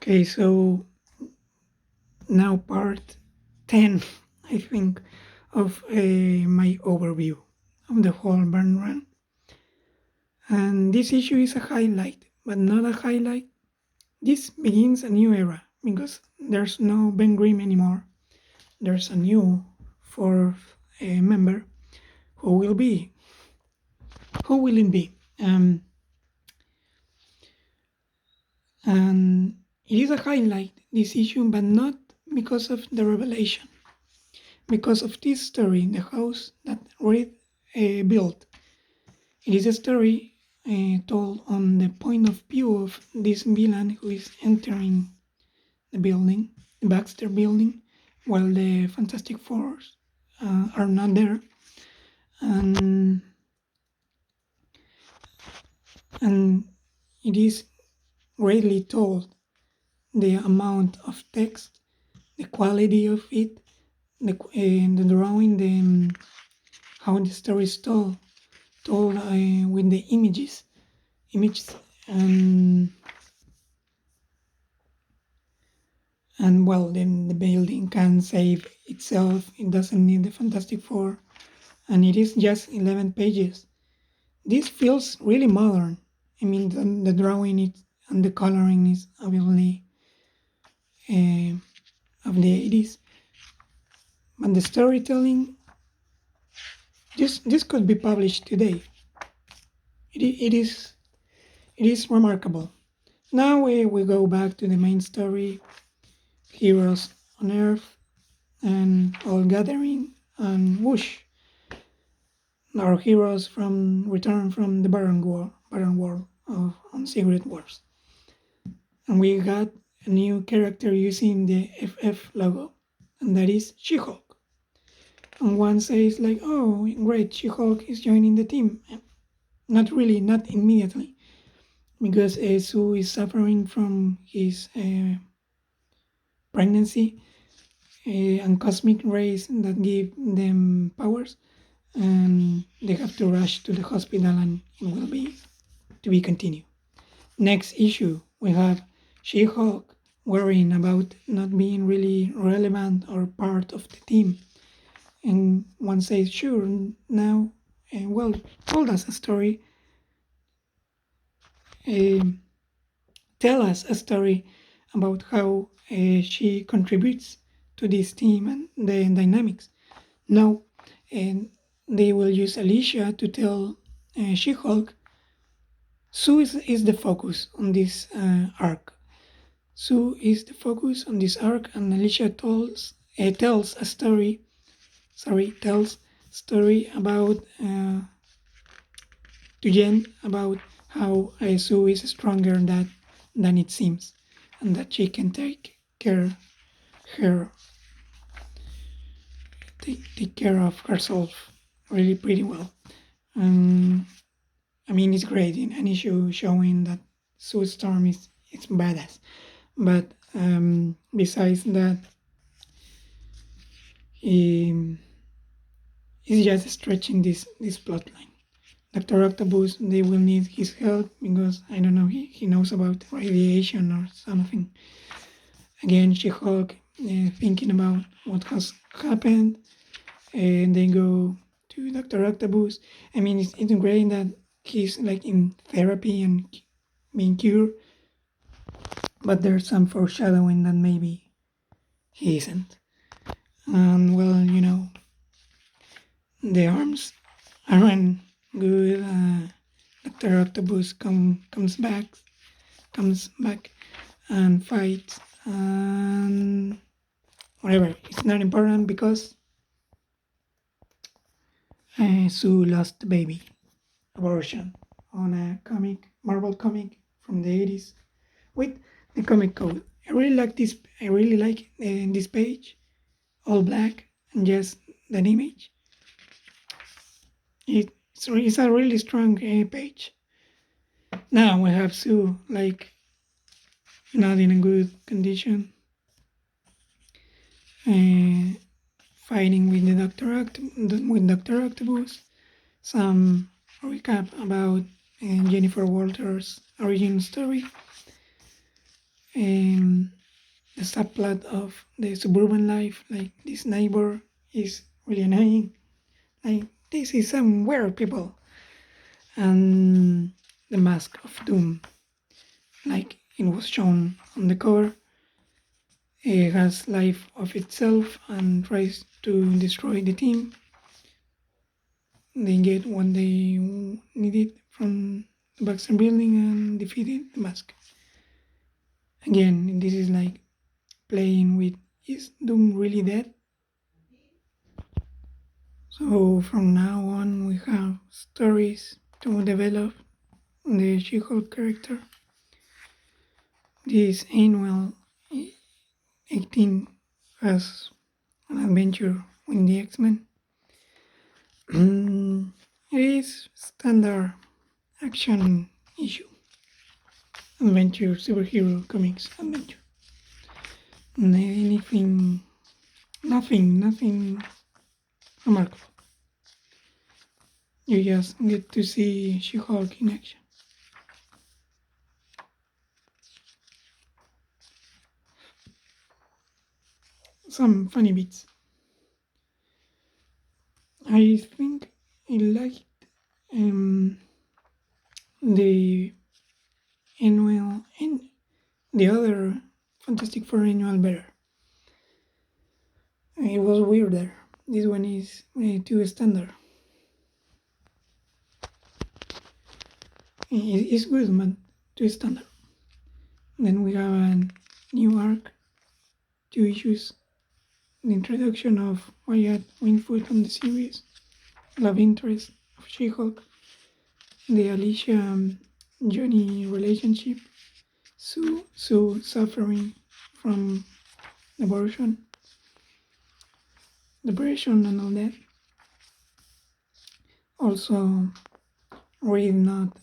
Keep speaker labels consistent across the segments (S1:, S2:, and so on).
S1: Okay, so now part 10, I think, of my overview of the whole Byrne run. And this issue is a highlight, but not a highlight. This begins a new era because there's no Ben Grimm anymore. There's a new fourth member who will be. Who will it be? And it is a highlight, this issue, but not because of the revelation, because of this story, the house that Reed built. It is a story told on the point of view of this villain who is entering the building, the Baxter building, while the Fantastic Four are not there. And, and it is greatly told, the amount of text, the quality of it, the drawing, how the story is told with the images, and well, then the building can save itself. It doesn't need the Fantastic Four, and it is just 11 pages. This feels really modern. I mean, the drawing is, and the coloring is obviously uh, of the 80s, but the storytelling, this could be published today. It is remarkable. Now we go back to the main story, heroes on Earth, and all gathering, and whoosh, our heroes from return from the barren world of on Secret Wars. And we got a new character using the FF logo, and that is She-Hulk. And one says like, oh great, She-Hulk is joining the team. Not really, not immediately, because Sue is suffering from his pregnancy and cosmic rays that give them powers, and they have to rush to the hospital, and it will be to be continued. Next issue, we have She-Hulk worrying about not being really relevant or part of the team, and one says, sure, now, well, told us a story, um, tell us a story about how she contributes to this team and the dynamics. Now, and they will use Alicia to tell She-Hulk. Sue is the focus on this arc. Sue is the focus on this arc, and Alicia tells a story. Sorry, tells story about to Jen about how Sue is stronger than it seems, and that she can her take care of herself really pretty well. Um, I mean, it's great in an issue showing that Sue Storm is it's badass, but besides that, he is just stretching this plot line. Dr. Octopus, they will need his help because I don't know, he knows about radiation or something. Again, She-Hulk thinking about what has happened, and they go to Dr. Octopus. I mean, it's great that he's like in therapy and being cured, but there's some foreshadowing that maybe he isn't. And well, the arms aren't good. Dr. Octopus comes back and fights, and whatever. It's not important because Sue lost the baby abortion on a Marvel comic from the 80s with the comic code. I really like this. I really like this page, all black and just that image. It's a really strong page. Now we have Sue like not in a good condition, fighting with Doctor Octopus. Some recap about Jennifer Walters' origin story. um, the subplot of the suburban life, like this neighbor is really annoying. Like this is some weird people, and the Mask of Doom, like it was shown on the cover, it has life of itself and tries to destroy the team. They get what they needed from the Baxter building and defeated the Mask. Again, this is like playing with, is Doom really dead? So from now on we have stories to develop the She-Hulk character. This annual 18 has an adventure with the X-Men. It is standard action issue. Adventure, superhero comics adventure. Anything, nothing remarkable. You just get to see She-Hulk in action. Some funny bits. I think I liked the annual and the other Fantastic Four annual better. It was weirder. This one is too standard. It's good, but too standard. Then we have a new arc, 2 issues, the introduction of Wyatt Wingfoot on the series, love interest of She-Hulk, the Alicia Johnny relationship, Sue suffering from abortion, depression, and all that. Also, Reed not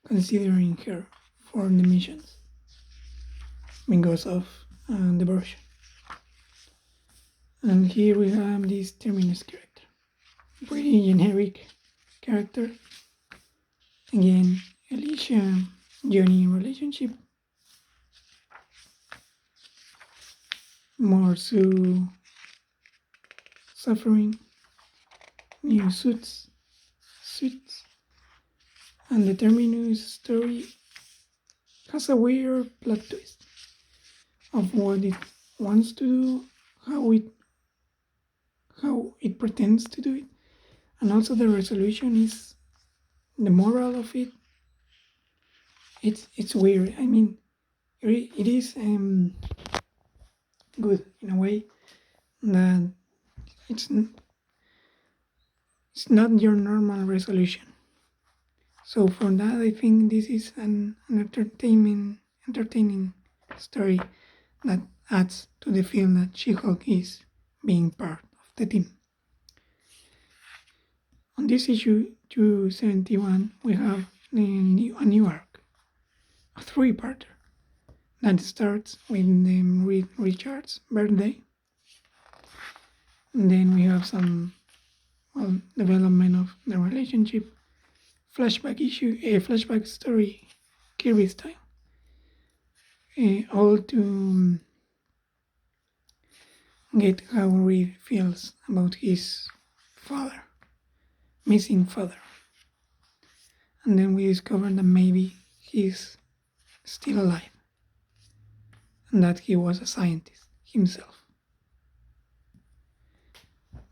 S1: considering her for the missions because of depression. And here we have this Terminus character, pretty generic character. Again, Alicia Johnny relationship, more Sue suffering, new suits, and the Terminus story has a weird plot twist of what it wants to do, how it pretends to do it, and also the resolution is the moral of it. It's weird. I mean, it is good in a way that it's not your normal resolution. So for that, I think this is an entertaining story that adds to the feel that She-Hulk is being part of the team. On this issue 271, we have a new arc, a three-parter that starts with Reed Richards' birthday. And then we have some development of the relationship, flashback story, Kirby style, all to get how Reed feels about his father, missing father. And then we discover that maybe he's still alive and that he was a scientist himself.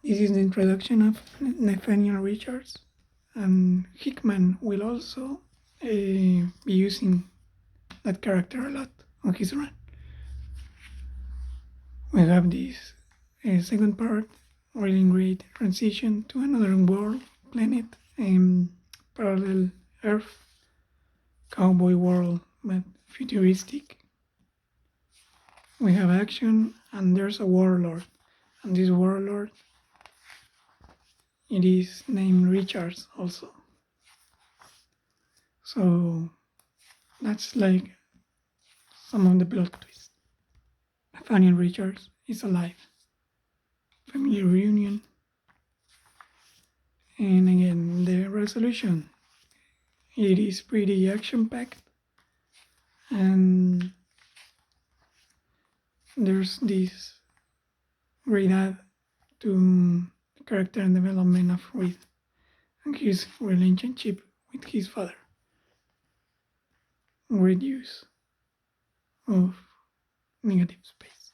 S1: This is the introduction of Nathaniel Richards, and Hickman will also be using that character a lot on his run. We have this second part, really great transition to another world, planet, parallel Earth, cowboy world, but futuristic. We have action, and there's a warlord, and this warlord, it is named Richards also. So that's like some of the plot twists. Nathaniel Richards is alive. Family reunion. And again, the resolution. It is pretty action-packed, and there's this great add to the character and development of Reed and his relationship with his father. Great use of negative space.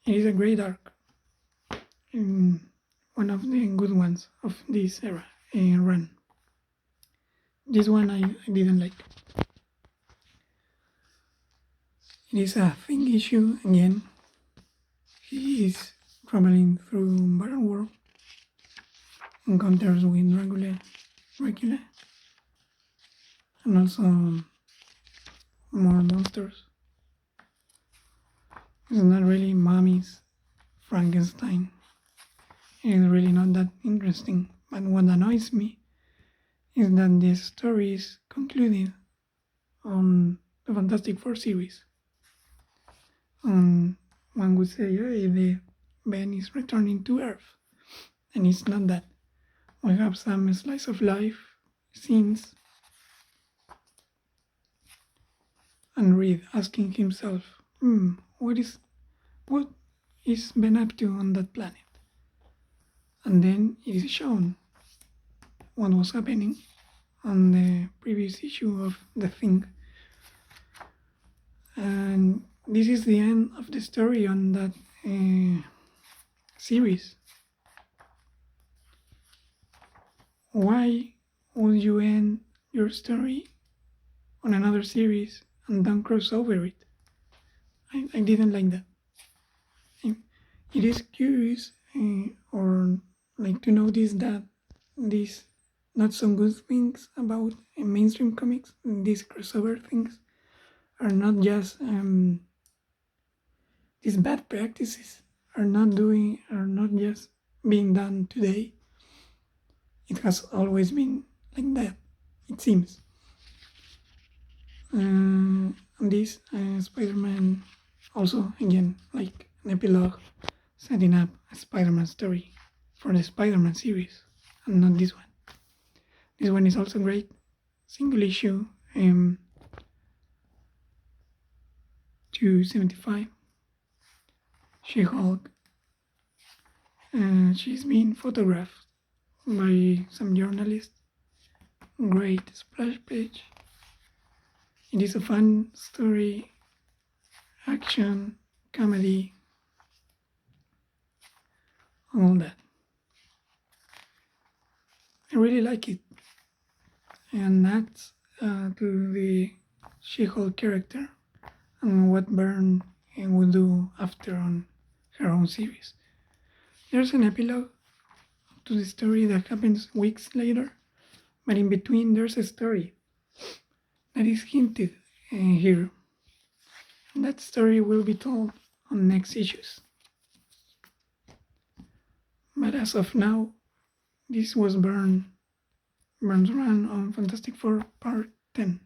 S1: It is a great arc, one of the good ones of this era run. This one I didn't like. It is a thing issue again. He is traveling through Byrne world, encounters with Dracula, and also more monsters. It's not really Mommy's Frankenstein. It's really not that interesting. But what annoys me is that the story is concluded on the Fantastic Four series. One would say, hey, the Ben is returning to Earth. And it's not that. We have some slice of life scenes and Reed asking himself, what is Ben up to on that planet? And then it is shown what was happening on the previous issue of The Thing. And this is the end of the story on that series. Why would you end your story on another series and don't cross over it? I didn't like that. It is curious or like to notice that these not so good things about mainstream comics, these crossover things, are not just these bad practices are not just being done today. It has always been like that, it seems. This Spider-Man also, again, like an epilogue setting up a Spider-Man story for the Spider-Man series, and not this one. This one is also great, single issue, 275. She-Hulk. She's been photographed by some journalist. Great splash page. It is a fun story, action, comedy, all that. I really like it, and that's to the She-Hulk character and what Byrne will do after on her own series. There's an epilogue to the story that happens weeks later, but in between there's a story that is hinted here. And that story will be told on next issues. But as of now, this was Byrne's run on Fantastic Four Part 10.